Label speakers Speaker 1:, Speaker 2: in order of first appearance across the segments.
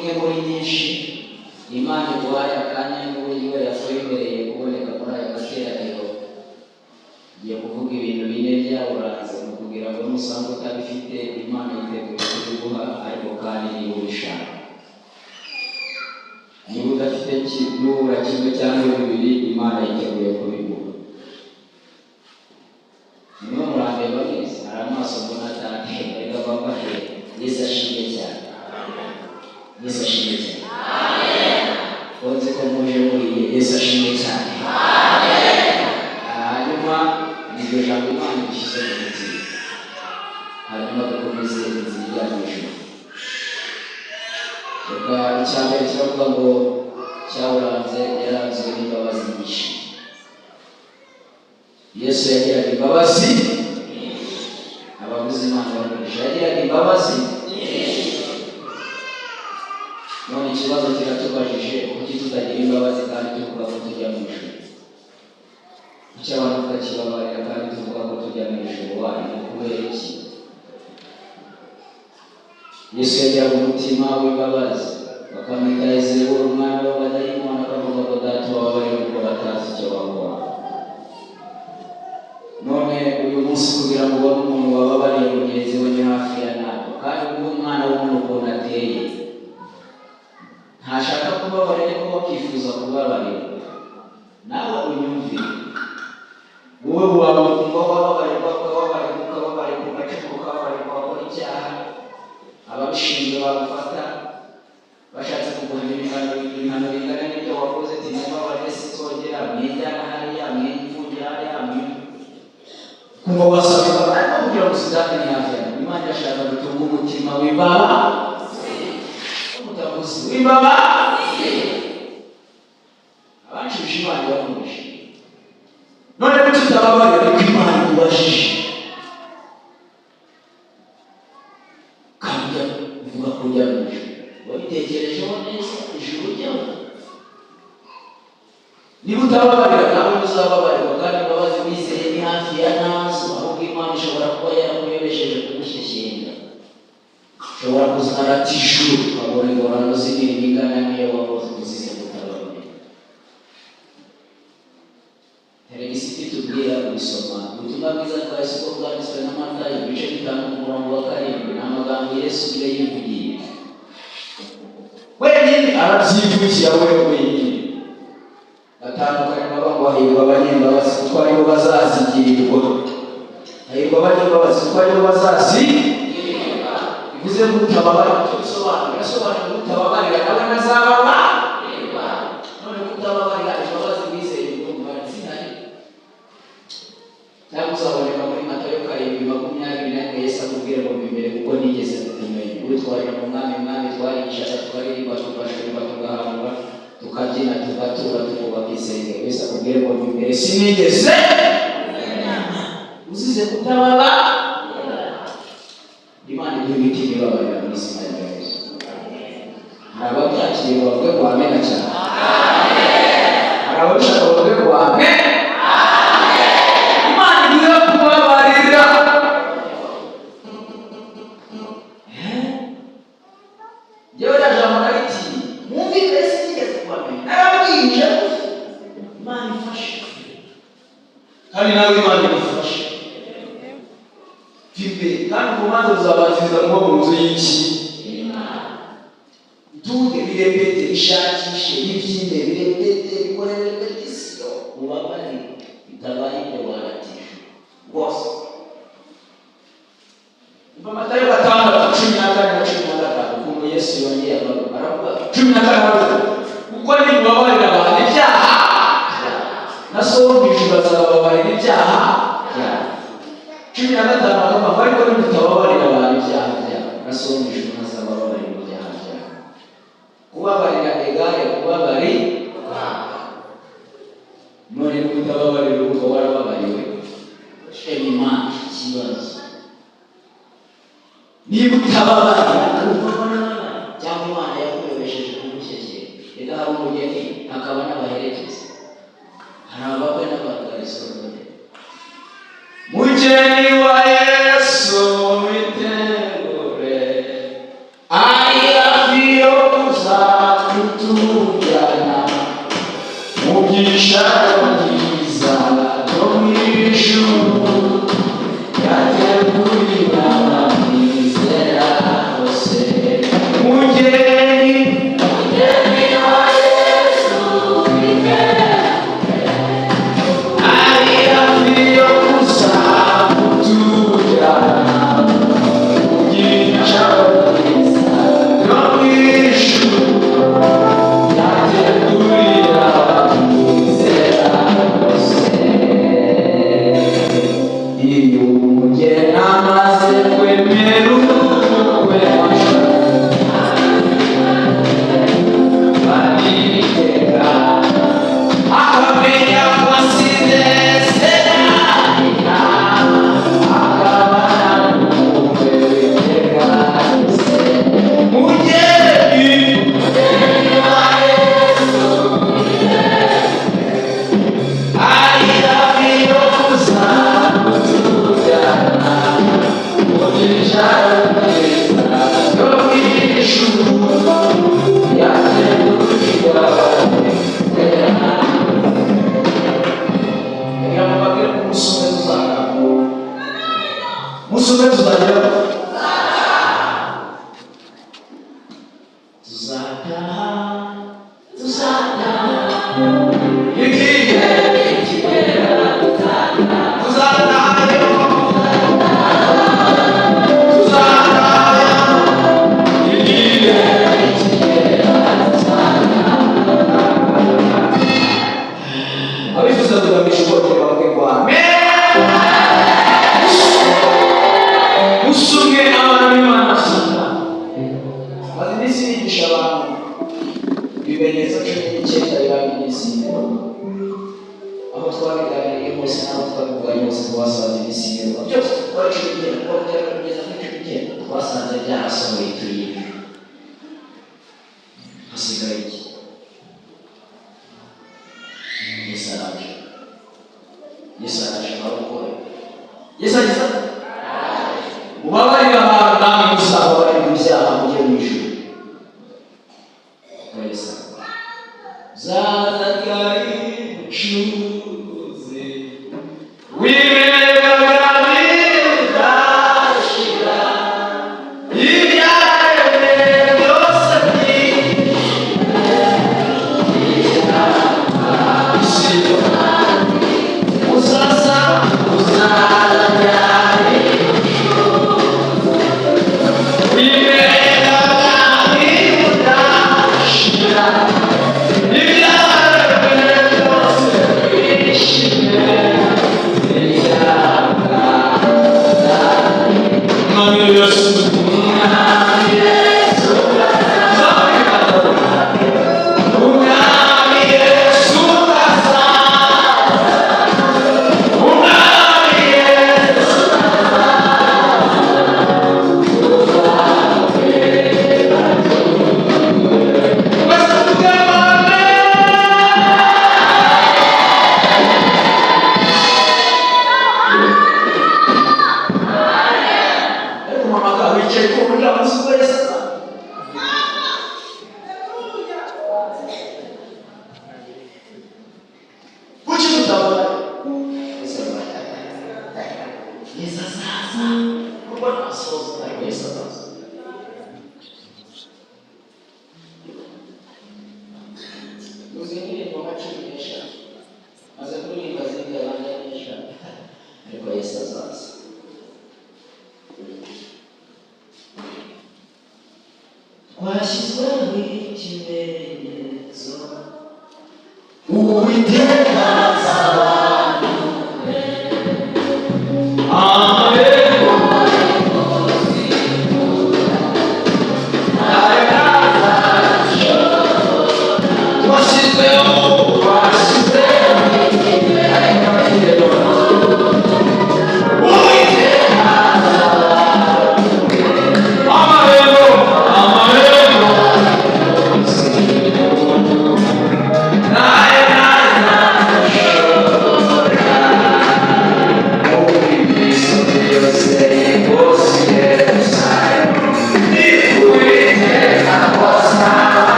Speaker 1: imwe muri nyinshi Imana iguhaye akanya n'uburyo yakwemereye kuboneka muri aya materaniro. Ngiye kuvuga ibintu bine byawuranze mu kugira ngo nusanzwe utabifite Imana yiteguye kubiguha, ariko kandi niba ubishaka. Niba udafite nubura kimwe cyangwa bibiri, Imana yiteguye kubiguha. Niba murandeba mwese hari amaso mbona atateye ariko bambaye. Yesu ashimwe cyane. Yesu ashimwe cyane. Konze ko muje muri Yesu ashimwe cyane. Hanyuma niryo jambo Imana ishyize mu mutima. Hanyuma dukomeze inzira y'ijuru. Reka icyambere kiravuga ngo cyawuranze yaranzwe n'imbabazi nyinshi. Yesu yagiraga imbabazi. Abavuzi Imana bakoresha yagiraga imbabazi. None ikibazo kiratubajije kuki tutagira imbabazi kandi tuvuga ko tujya mu ijuru? Kuki abantu tutakibabarira kandi tuvuga ko tujya mu ijuru? Ni kubera iki? Yesu yagiraga umutima w'imbabazi. Bakamwita Ezeburu, umwana w'abadayimoni, akavuga ngo data ubabarire kuko batazi icyo bakora. None uyu munsi kugira ngo ubone umuntu wababariye mugenzi we ni hafi ya ntabwo, kandi ubu umwana w'umuntu ukuntu ateye ntashaka kubabarira ko bakifuza kubabarira. Nawe unyumvire, wowe waba ukumva wababarirwa ugacumuka, ukababarirwa wakora icyaha, ababishinzwe bagufata bashatse kuguhana ibihano bingana n'ibyo wakoze, ati mubabarire sinzongera, mwijyana hariya, mwifungira hariya, kumva wasabwa ariko kugira ngo usizane ni hafi yawe. Imana irashaka gutunga umutima w'imbabazi. W'imbabazi. Abanshije Imana bakomeje. None ko tutababarira ariko Imana ibubajije. Kandi uvuga ko ujya mu ijuru. Wabitekerejeho neza ijuru ujyaho. Niba utababarira nawe uzababarirwa, kandi imbabazi wizeye ni hafi ya nazo, ahubwo Imana ishobora kuba yarakuyobesheje kugushyeshyenga. Ushobora kuzana ati ijuru ukabona ingororano z'imirimo ingana n'iyo wakoze uzize kutababarira. Televisiti tubwira gusoma ubutumwa bwiza bwa Yesu bwo bwanditswe na Matayo ibice 5:7. Ni amagambo Yesu ubwe yivugiye. Wenyine arabyivugira wenyine. Atandukanye n'abantu bahirwa abanyembabazi kuko aribo bazazigirirwa. Hahirwa abanyembabazi kuko aribo bazazigirirwa. Bivuze ngo utababarira icyo bisobanura. Yasobanura ngo utababarira nawe ntazababarirwa. None kutababarira imbabazi wizeye ukumva zinari. Cyangwa uzaboneka muri Matayo 7:24 Yesu akubwira ngo mbere kuko nigeze kukumenya. Utwarira mu mwami twarigishaga, twaririmba, tugashorerwa, tugahanura, tukabyina, tugatura, tukubaka insengero. Yesu akubwira ngo mbere sinigeze uzize kutababarira. Imana iduha imitima ibabarira mu izina rya Yesu. Hari ababyakiriye bavuge ngo amena cyane. Hari ababishaka bavuge ngo amena. Imana iduha kubabarira. Yewe najambo nariti mwumvire sinigeze kubamenya. Narabwije Imana ifashe. Kandi nawe Imana igufashe. Kandi kumanza uzabanziriza nko mu nzu y'iki? Tuge birepete, ishakishe, bibyine, birepete, bikore repetisiyo. Ubabarire bitabaye ibyo waratije rwose. Matayo 5:14-15 ukuntu Yesu yongeye aravuga 15 kuko nimubabarira abantu ibyaha na so wo mu ijuru azababarira ibyaha byabo. 15 akavuga ariko nimutababarira abantu ibyaha byabo na so wo mu ijuru azababarira ibyaha byabo. Kubabarira egare kubabarira. None nimutababarira uko warababariwe. Imana ikibazo. Niba utababarira cyangwa Imana yakuyobesheje kugushyeshye, reka hari umugeni hakaba n'abaherekeza. Hari abakwe n'abagarisorone. Mugeni wa Yesu witegure, I love you.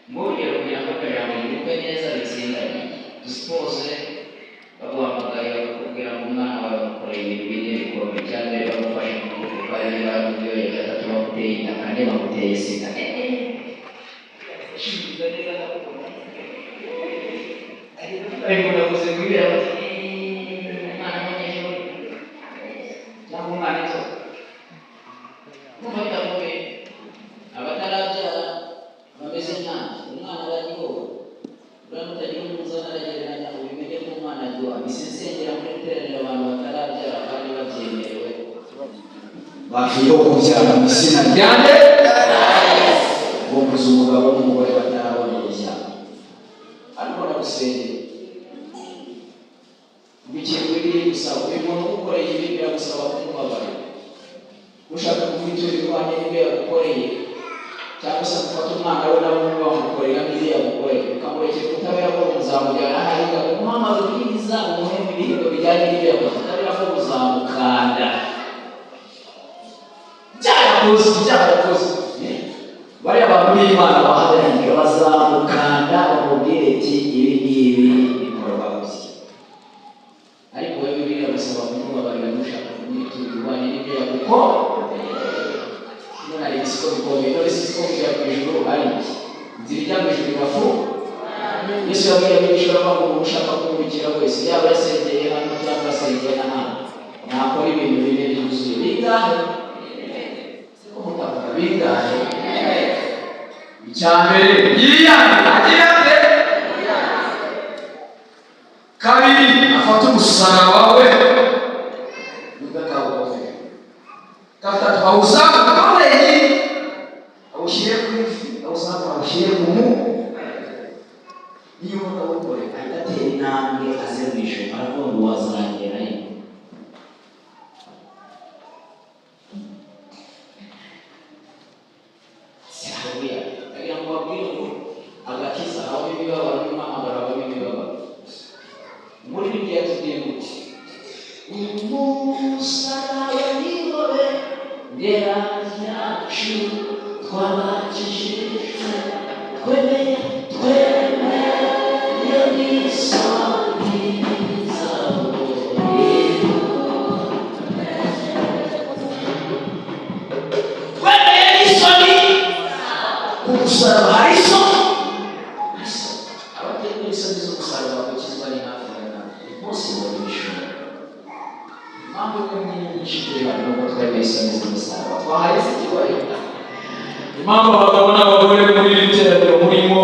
Speaker 1: Moglie lo abbiamo capito, neza bitsinda duspose bavuga nabyo abisesengera muri iteraniro abantu batarabyara kandi babyemerewe bakwiye kubyara mu izina ryanjye bumbuza umugabo n'umugore batarabona urubyaro ariko nagusengera ikintu biri gusaba uyu muntu ukoreye ibi biragusaba kumubabara ushaka kumwitura iruhande n'ibyo yagukoreye cyangwa se gufata umwana we nawe bamukorera n'ibyo yagukoreye ukamurekera ubutabera bwo muzamujyana hariya umuhama bwiza umuhembe ibihembo bijyanye n'ibyo yakoze ubutabera bwo muzamukanda byarakoze bariya bantu b'Imana bahagarariye bazamukanda bamubwire ati ibi ngibi bikorwa gusa ariko wewe biragusaba kumubabarira mushaka kumwitura iruhande n'ibyo yagukoreye none ari isiko bikomeye none isiko bijya ku ijuru ari inzira ijya mu ijuru irafunga Yesu yabwiye abigishwa ko umuntu ushaka kumurikira wese yaba yasengeye hano cyangwa asengeye n'ahandi nakora ibintu bine byuzuye bingahe bingahe icya mbere yiyane agira ate kabiri afata umusaraba wawe gatatu awuzamuka awushyire ku ifi awuzamuka awushyire ku mu iyo umugabo ukore ahita atera intambwe aze mu ijuru aravuga ngo wazagerayo haleluya agira ngo babwire ngo agakiza aho imibabaro n'imamagara aho imibabaro muri bibiliya tugiye guti umusaraba niwowe ndera yacu twabakijijwe twemeye n'isoni zawe twemeye n'isoni umusaraba hari isoni abategura isoni z'umusaraba bakizwa ni hafi ya nawe bose babishobora impamvu imwe nyinshi turi hano nuko twemeye isoni z'umusaraba twahaye se ikibaye impamvu abagabo n'abagore muri iri teraniro murimo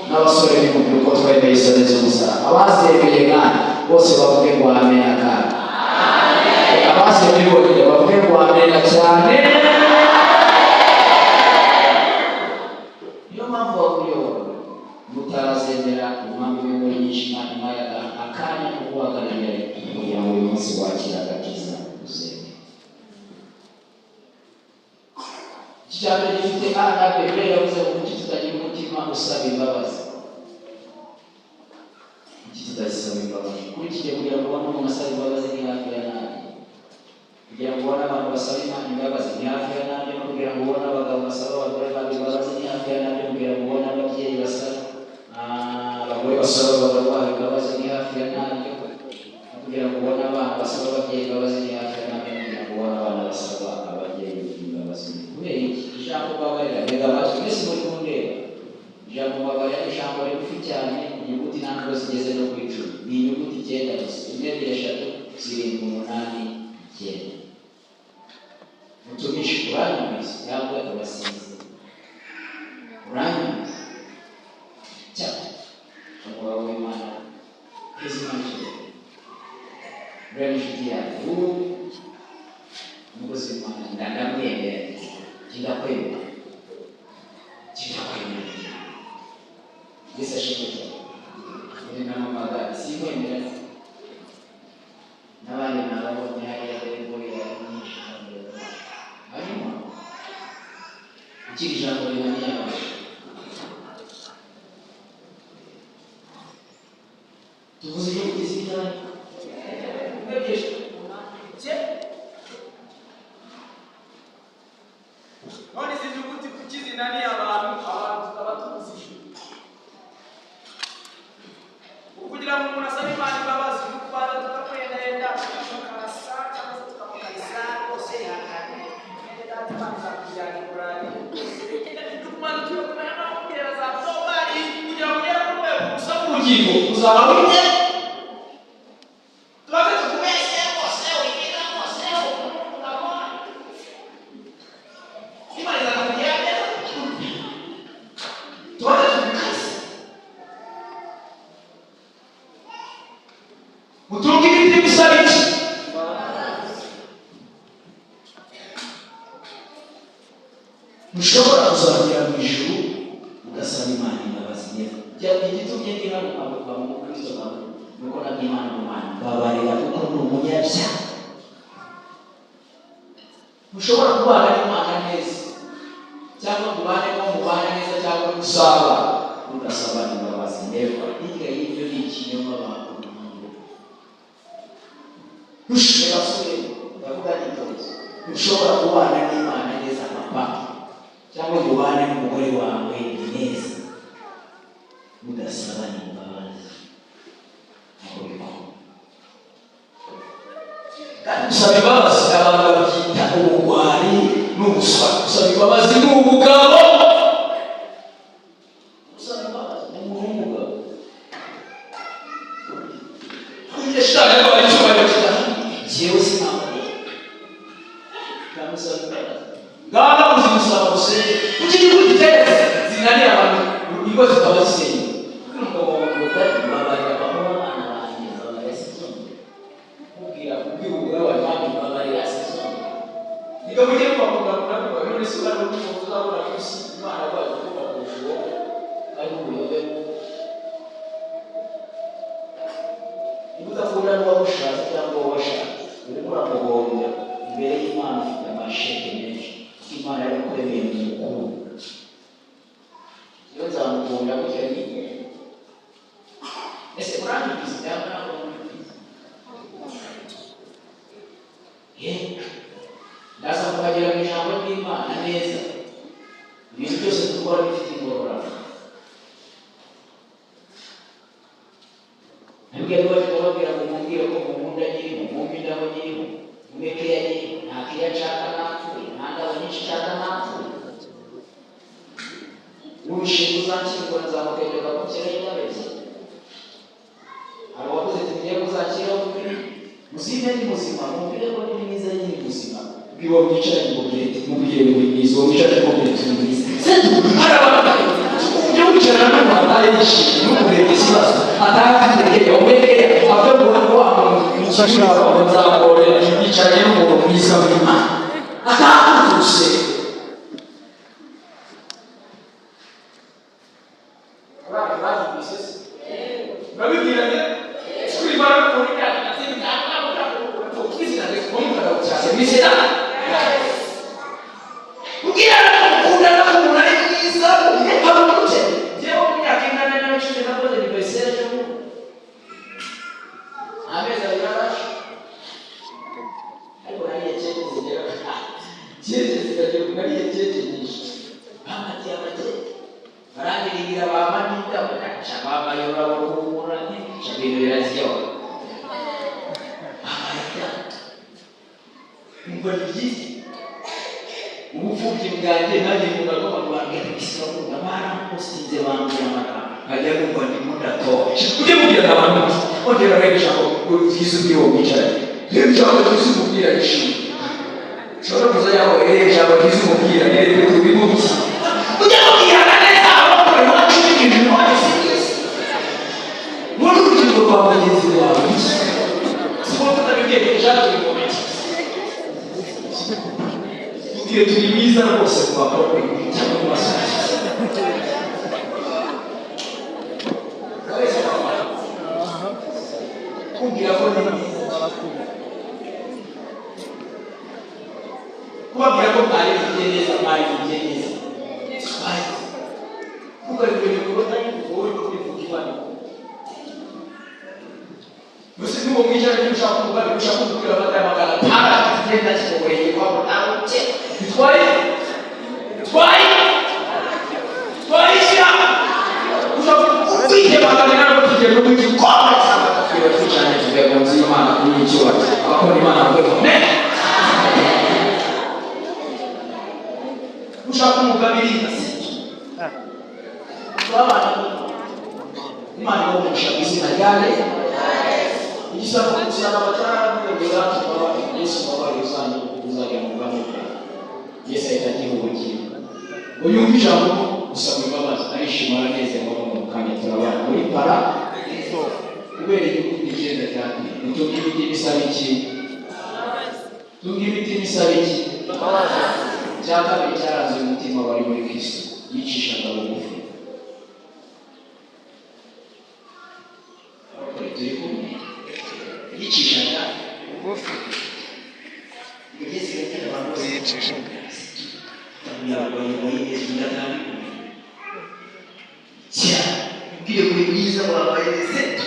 Speaker 1: n'abasore n'inkumi uko twemeye isoni z'umusaraba abazemeye kandi bose bavuge ngo amena kandi abazemeye bonyine bavuge ngo amena cyane niyo mpamvu bakuyobora mutarazemera impamvu y'imuri nyinshi nyuma akanya ko guhagararira kugira ngo uyu munsi wakira agakiza uzemere iki cya mbere gifite A na B yavuze ngo kuki tutagira umutima usaba imbabazi kuki tutasaba imbabazi kuri kijya kugira ngo ubone umuntu asaba imbabazi ni hafi ya nabi kugira ngo ubone abantu basaba Imana imbabazi ni hafi ya nabi no kugira ngo ubone abagabo basaba abagore babo imbabazi ni hafi ya nabi kugira ngo ubone ababyeyi basaba abagore basaba abagabo babo imbabazi ni hafi ya nabi kugira ngo ubone abana basaba ababyeyi imbabazi ni hafi ya nabi kugira ngo ubone abana basaba ababyeyi imbabazi kubera iki ijambo babarira mbega amatwi mwese muri kundeba ijambo babarira ijambo rigufi cyane inyuguti ntabwo zigeze no ku icumi ni inyuguti 9 gusa 1 2 3 4 5 6 7 8 9 mutumishi uranyumvise cyangwa urasize uranyumvise cyane umugabo w'Imana kizimanje rero inshuti yawe umukozi w'Imana ndamwemera kindakwemera Yesu ashimwe ni namamaga simwemera n'abandi nababonye hariya rero nyinshi hanyuma ikiri jambo rinaniye abantu tuvuze ibyo kuzira
Speaker 2: none izi nyuguti kuki zinaniye abantu tukaba tuzishyura kugira ngo umuntu asabe Imana imbabazi n'ukubanza tukakwenda tukamukarasa cyangwa se tukamukarisa rwose yihangane data Imana izakujyana i Burayi tukubanza tukakumenya naho kugera za Somali kugira ngo ugere ku rwego usaba ubugingo uzaba wite tubaze tukubeshye rwose wigenda rwose ukabona Imana izakujyana neza tubaze tukukarisa
Speaker 1: mutunge ibiti bisaba iki? Mushobora kuzagera mu ijuru ugasaba Imana imbabazi neza. Igitumye ndi hano aba mu Kristo nawe nuko nabwo Imana mu Mana babarira kuko ndi umunyabyaha. Mushobora kubana n'Imana neza cyangwa mubane neza cyangwa gusaba ugasaba imbabazi neza. Hirya y'ibyo ni ikinyoma bakunda. Mushobora ndavuga n'itozo. Mushobora kubana n'Imana neza papa cyangwa mubane n'umugore wawe neza udasaba imbabazi. Kandi gusaba imbabazi abantu babyita ubugwari n'ubuswa. Gusaba imbabazi ni ubugabo. Gusaba imbabazi ni ubugabo. Kujya shaka ko ari cyo bayita jewe sinamwe. Kamusaba imbabazi. Ngaba uzimusaba gusa. Kuki gutitereza zinani abantu ingo zitabasenye. Umugabo w'umugore babarira abana banjye babarira ubwira wa mama babarira sezo. Niga mujye kwakunda kwa none sura n'umutuzo abona kusi Imana baje kuba kujo. Ari ubuyobe. Ibudakunda n'uwabushatse cyangwa wabashaka. Uri muramugonda imbere y'Imana ufite amasheke menshi. Imana ari kuremera umukuru. Iyo nzamukunda gutya ni ese kurani bizaba nabo. Ndaza kuhagera mu ijambo ry'Imana neza. Ibintu byose dukora bifite ingororano. Nabwiye ko babwira ngo mumbwire ko mukunda nyiriho, mwumve indabo nyiriho, mwumve ya nyiriho, nta kiya nshaka napfuye, nta ndabo nyinshi nshaka napfuye. N'ubushinga uzakingura nzamukegeka ku kera y'intabeze. Hari uwakoze tugiye kuzakiraho kuri muzime ni muzima, mwumvire ko ni mwiza nyiri muzima. Bwiwa mwicaranye mubwire ngo ni mwiza, uwo mwicaranye mubwire turi mwiza. Hari abantu ujya wicarana n'abantu ataye yishimye n'umubwire ikibazo ataye afite umwegera avuga ngo wamufasha nzamubore yicaranye n'umuntu mwiza w'Imana atakutuse. Babibwiranye twibara ko ni kandi ukizina ndetse kumukara cyane misera ugira ukunda na kumuna neza habonute jewe myaka ingana na cumi na kode ni besera cyo ameza yarash ariko nari yacye zigera jeje zikaje nari yacye nyinshi amati amati barangirigira bamanita bakacha baba yora bohura ni chabiro yarazio mbonyi ubufuki bwanjye naje kugaruka mu bantu Islam ndamara postinze banjye amara ajya kumva ndi mudato uje mubwira abantu ongera regisha ko uzizu byo bicara rero cyangwa tuzi mubwira ishi shora kuza yaho cyangwa tuzi mubwira rero tubimuki uje mubwira neza aho wacu ibintu n'wese muri urugendo rwa bagenzi bawe siko tutabibwiye cyangwa tubimomeke turi mwiza rwose kwa Pawulo cyangwa mu masaha kugira ko ni kubabwira ko bari neza kuko ibintu kubona wowe kubivuga Musi niwo mwicara n'ushaka kuvuga ushaka kuvuga abatamagana para tugenda kibogoye kwa nawe cye twari sha ushaka kwite magana nabo tugenda mu gikoma cyangwa tugera cyane tugera mu Imana kuri cyo abakora Imana bwo ne ushaka umugabirira twabana Imana yo mushaka izina ryane Isaba kusaba batara kugira ngo Yesu babarizanye kuzajya mu bwami. Yesu ahitagiye ubukire. Uyu mwijambo usaba imbabazi arishimara neza ngo mu kanya turabana muri para kubera yuko igenda cyane. Tunga imitima isaba iki? Tunga imitima isaba iki? Cya kabiri cyaranze umutima wari muri Kristo, yicishaga bugufi. Turi kumwe, yicishaga bugufi. Yicishaga ugiye kuri mwiza wabaye reseto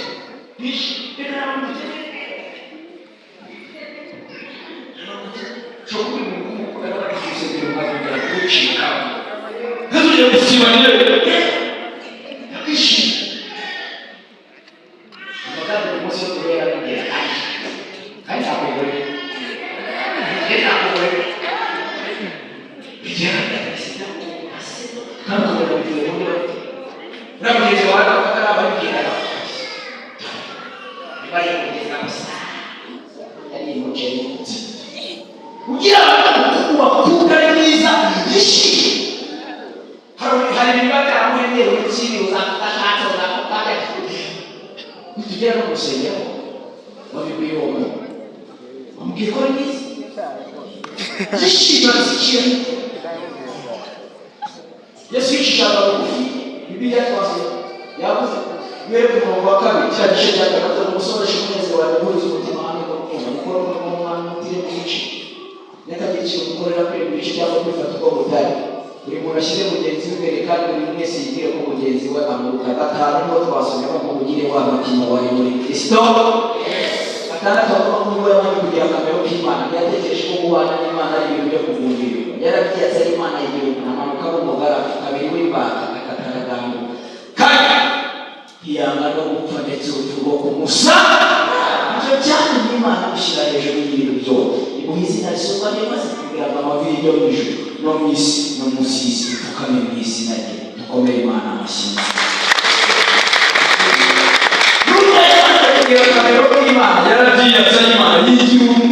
Speaker 1: Yesu yicishaga bugufi. Bibiliya twase yavuze yewe mu bakabiri cya gice cya gatatu umusoresha umunezero wawe guhuza umutima hamwe no kumva gukora umurimo w'Umwami utire mwinshi n'akagira ikintu gukorera kuri buri gice cyangwa kwifata uko butari. Buri muntu ashyire mugenzi we imbere kandi buri wese yigire ko mugenzi we amuruta. Gatanu niho twasomera ngo mugire wa mutima wari muri Kristo. Atandatu avuga ko niwe yabanje kugira akamero k'Imana, yatekereje ko guhana n'Imana ari ibintu byo kugundirwa. Yarabwiye ati Imana yegereye amanuka n'umugaragu kabiri w'imbata akataragambo kandi iyanga no gupfa ndetse urupfu rwo kumusa. Icyo cyane n'Imana gushyira hejuru y'ibintu byose. Imuha izina risumba n'imaze kugira ngo amavi yo mu ijuru no mu isi no munsi y'isi bipfukame mu izina rye. Dukomere Imana amashyi. Nubwo yabanje kugira akamero k'Imana, yaragiye atari Imana y'igihugu.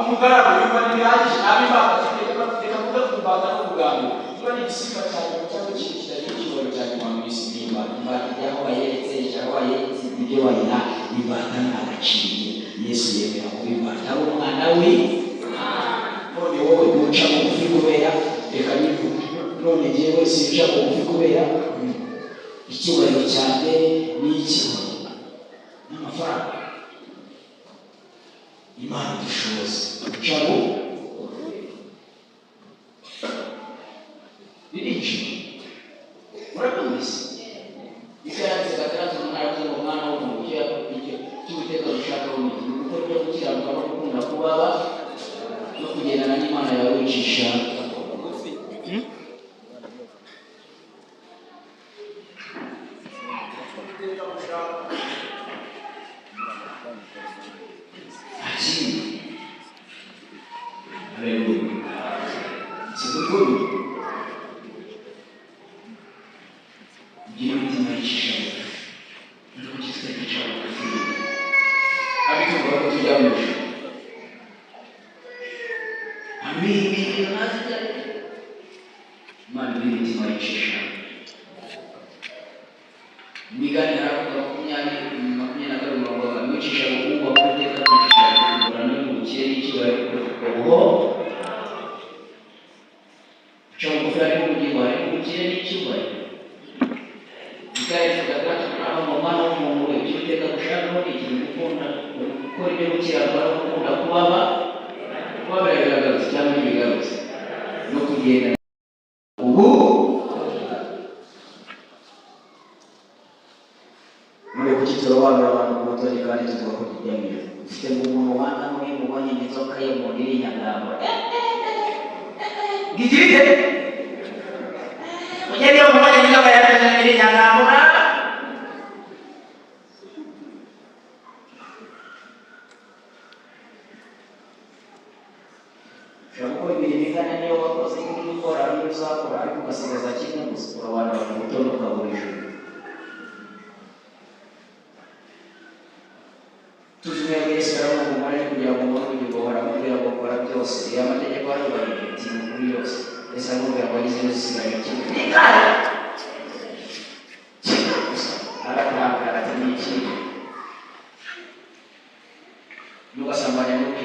Speaker 1: Umugaragu w'Imana ntihagije ab'imbata reka kuvuga ku mbata no kuganira. Niba ni igisimba cyane cyangwa ikintu kitagira icyubahiro cya nyuma mu isi n'imbata. Imbata ijyaho bayeretse, ijyaho bayeretse ibyo bayiha. Imbata ntagaciriye. Yesu yemera kuba imbata ari umwana we. None wowe uca bugufi kubera reka nivuge. None njyewe sinca bugufi kubera icyubahiro cyanjye n'icyubahiro n'amafaranga. Imana dushoboze ucaho birinjira. Murabizi ikaranze gatandatu n'aravuze ngo umwana w'umuntu cy'Uwiteka dushaka w'umutima gukora ibyo gukiranuka no gukunda kubaba no kugendana n'Imana yawe wicisha bugufi.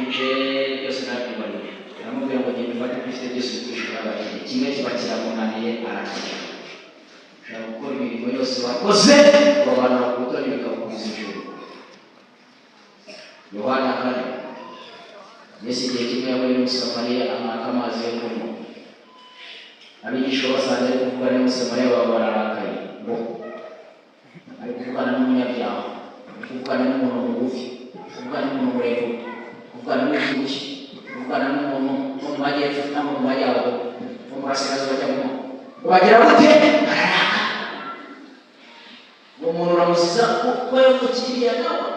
Speaker 1: n'igice byose nabyibariye, aramubwira ngo genda ufate ibifite byose ukwishyura abakiriya, kimwe kiba kiramunaniye arakira. Ushaka gukora imirimo yose wakoze urobanura ku butoni bikakugwiza ijuru. Yohana 4, Yesu igihe kimwe yahuye n'Umusamariya amwaka amazi yo kunywa. Abigishwa basanze ari kuvugana n'Umusamariya baba bararakaye ngo ari kuvugana n'umunyabyaha, ari kuvugana n'umuntu mugufi, kuvugana n'umuntu muremure, kuvugana n'ubyibushye, kuvugana n'umuntu wo mu majyepfo cyangwa mu majyaruguru, wo mu burasirazuba cyangwa bagira bate bararaka. Uwo muntu uramuziza kuko yakukiriye nawe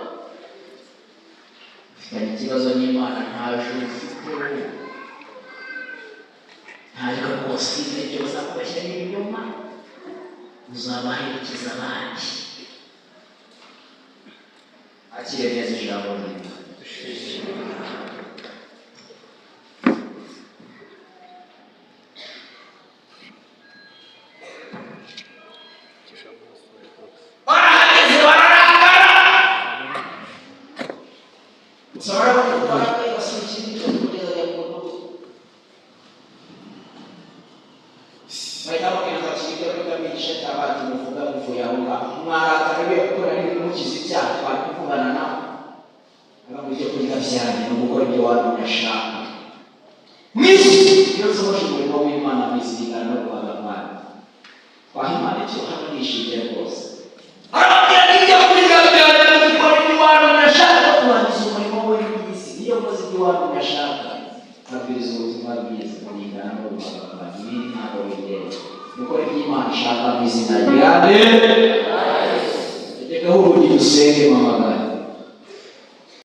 Speaker 1: ufitanye ikibazo n'Imana, nta juru ufite, ntabwo rwose ibyo byose akubashyira n'ibinyoma uzabaherekeza abandi. Akire neza ijambo ry'Imana. Barahageze bararakara, ushobora kuvuga basukira ibyo kugeza ya muntu bahita bakenda kigito biganisha cyabati muvuga muvuye aho ngaho mwarakara biyo gukora n'umukiza icyaha twari kuvugana nawe abamo ibyo kurya byanjye no gukora ibyo wari unashaka mwisi iyo usohoje umurimo w'Imana mwizigana no guhagamana twahimana icyo hano nishimye rwose. Arababwira n'ibyo kurya byanjye no gukora ibyo wari unashaka turangiza umurimo w'isi. Iyo ukoze ibyo wari unashaka abwiriza ubutumwa bwiza kunigana no guhagamana, ibindi ntabwo bigera. Gukora ibyo Imana ishaka mu izina ryawe. Reka urugi dusenge mama.